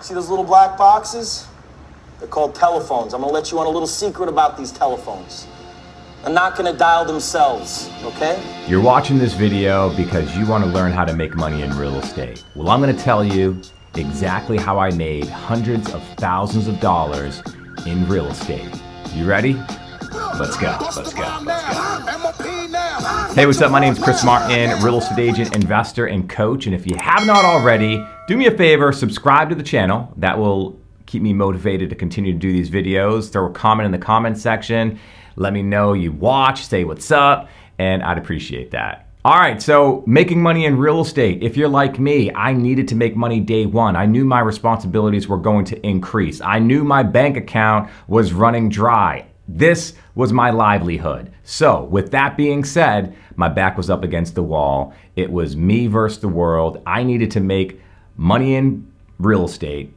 See those little black boxes? They're called telephones. I'm gonna let you on a little secret about these telephones. They're not gonna dial themselves, okay? You're watching this video because you want to learn how to make money in real estate. Well, I'm gonna tell you exactly how I made hundreds of thousands of dollars in real estate. You ready? Let's go. Hey, what's up? My name's Chris Martin, real estate agent, investor, and coach. And if you have not already, do me a favor, subscribe to the channel. That will keep me motivated to continue to do these videos. Throw a comment in the comment section. Let me know you watch, say what's up, and I'd appreciate that. All right, so making money in real estate. If you're like me, I needed to make money day one. I knew my responsibilities were going to increase. I knew my bank account was running dry. This was my livelihood. So with that being said, my back was up against the wall. It was me versus the world. I needed to make money in real estate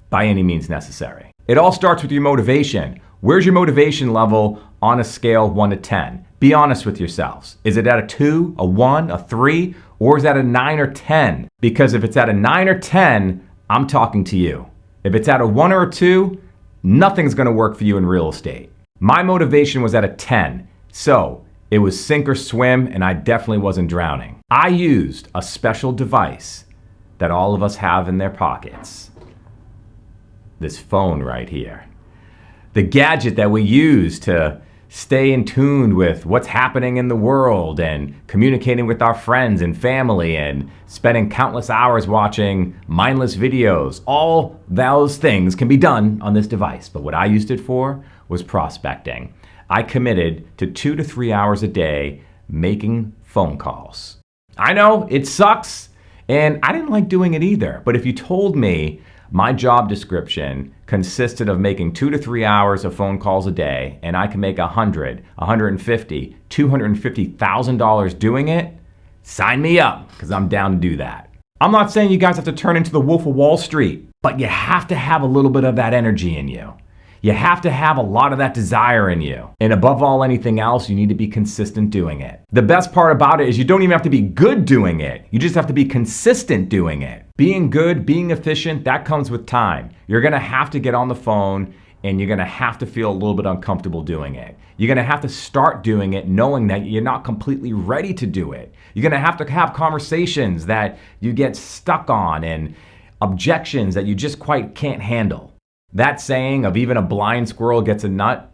by any means necessary. It all starts with your motivation. Where's your motivation level on a scale 1 to 10? Be honest with yourselves. Is it at a 2, a 1, a 3, or is that a 9 or 10? Because if it's at a 9 or 10, I'm talking to you. If it's at a 1 or a 2, nothing's gonna work for you in real estate. My motivation was at a 10, so it was sink or swim, and I definitely wasn't drowning. I used a special device that all of us have in their pockets. This phone right here. The gadget that we use to stay in tune with what's happening in the world and communicating with our friends and family and spending countless hours watching mindless videos. All those things can be done on this device, but what I used it for was prospecting. I committed to 2 to 3 hours a day making phone calls. I know it sucks, and I didn't like doing it either, but if you told me my job description consisted of making 2 to 3 hours of phone calls a day, and I can make $100, $150, $250,000 doing it, sign me up, because I'm down to do that. I'm not saying you guys have to turn into the Wolf of Wall Street, but you have to have a little bit of that energy in you. You have to have a lot of that desire in you. And above all anything else, you need to be consistent doing it. The best part about it is you don't even have to be good doing it. You just have to be consistent doing it. Being good, being efficient, that comes with time. You're gonna have to get on the phone and you're gonna have to feel a little bit uncomfortable doing it. You're gonna have to start doing it knowing that you're not completely ready to do it. You're gonna have to have conversations that you get stuck on and objections that you just quite can't handle. That saying of even a blind squirrel gets a nut,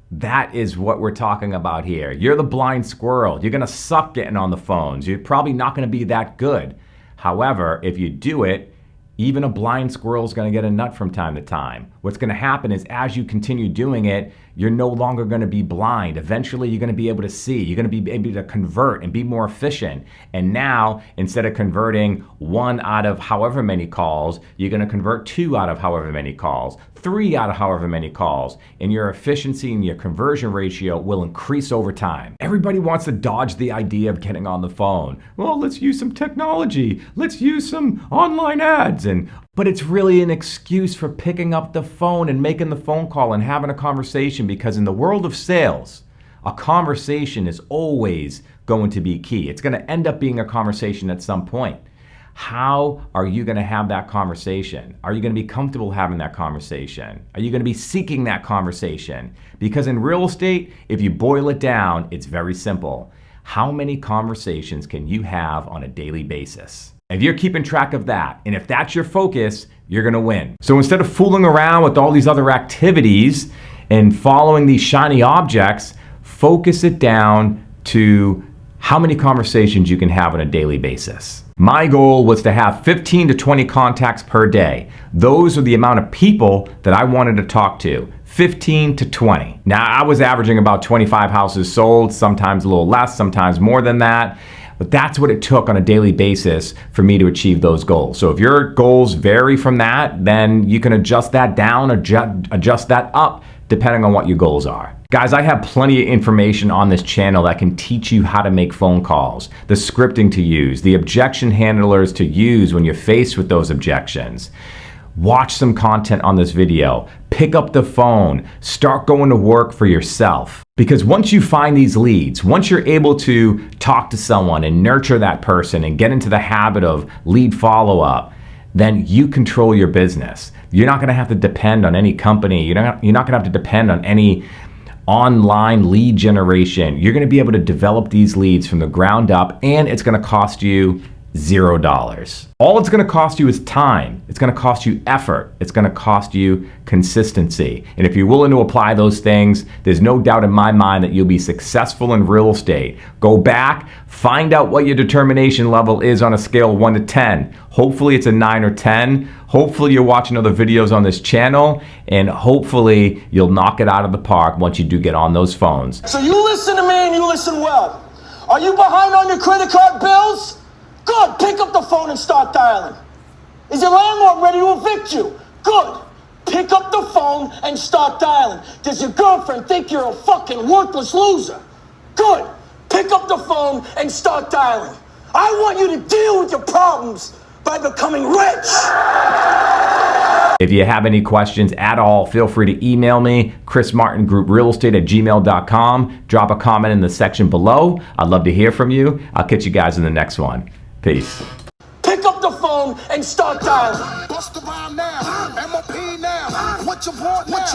that is what we're talking about here. You're the blind squirrel. You're gonna suck getting on the phones. You're probably not gonna be that good. However, if you do it, even a blind squirrel is going to get a nut from time to time. What's going to happen is as you continue doing it, you're no longer going to be blind. Eventually, you're going to be able to see. You're going to be able to convert and be more efficient. And now, instead of converting 1 out of however many calls, you're going to convert 2 out of however many calls, 3 out of however many calls. And your efficiency and your conversion ratio will increase over time. Everybody wants to dodge the idea of getting on the phone. Well, let's use some technology. Let's use some online ads. But it's really an excuse for picking up the phone and making the phone call and having a conversation, because in the world of sales, a conversation is always going to be key. It's going to end up being a conversation at some point. How are you going to have that conversation? Are you going to be comfortable having that conversation? Are you going to be seeking that conversation? Because in real estate, if you boil it down, it's very simple. How many conversations can you have on a daily basis? If you're keeping track of that, and if that's your focus, you're gonna win. So instead of fooling around with all these other activities and following these shiny objects, focus it down to how many conversations you can have on a daily basis. My goal was to have 15 to 20 contacts per day. Those are the amount of people that I wanted to talk to. 15 to 20. Now, I was averaging about 25 houses sold, sometimes a little less, sometimes more than that. But that's what it took on a daily basis for me to achieve those goals. So if your goals vary from that, then you can adjust that down, adjust that up, depending on what your goals are. Guys, I have plenty of information on this channel that can teach you how to make phone calls, the scripting to use, the objection handlers to use when you're faced with those objections. Watch some content on this video, pick up the phone, start going to work for yourself. Because once you find these leads, once you're able to talk to someone and nurture that person and get into the habit of lead follow-up, then you control your business. You're not going to have to depend on any company. You're not going to have to depend on any online lead generation. You're going to be able to develop these leads from the ground up, and it's going to cost you $0. All it's going to cost you is time. It's going to cost you effort. It's going to cost you consistency. And if you're willing to apply those things, there's no doubt in my mind that you'll be successful in real estate. Go back, find out what your determination level is on a scale of 1 to 10. Hopefully it's a 9 or 10. Hopefully you're watching other videos on this channel, and hopefully you'll knock it out of the park once you do get on those phones. So you listen to me and you listen well. Are you behind on your credit card bills? Good, pick up the phone and start dialing. Is your landlord ready to evict you? Good, pick up the phone and start dialing. Does your girlfriend think you're a fucking worthless loser? Good, pick up the phone and start dialing. I want you to deal with your problems by becoming rich. If you have any questions at all, feel free to email me, chrismartingrouprealestate@gmail.com. Drop a comment in the section below. I'd love to hear from you. I'll catch you guys in the next one. Peace. Pick up the phone and start dialing. Bust around now, MOP now. What you want now?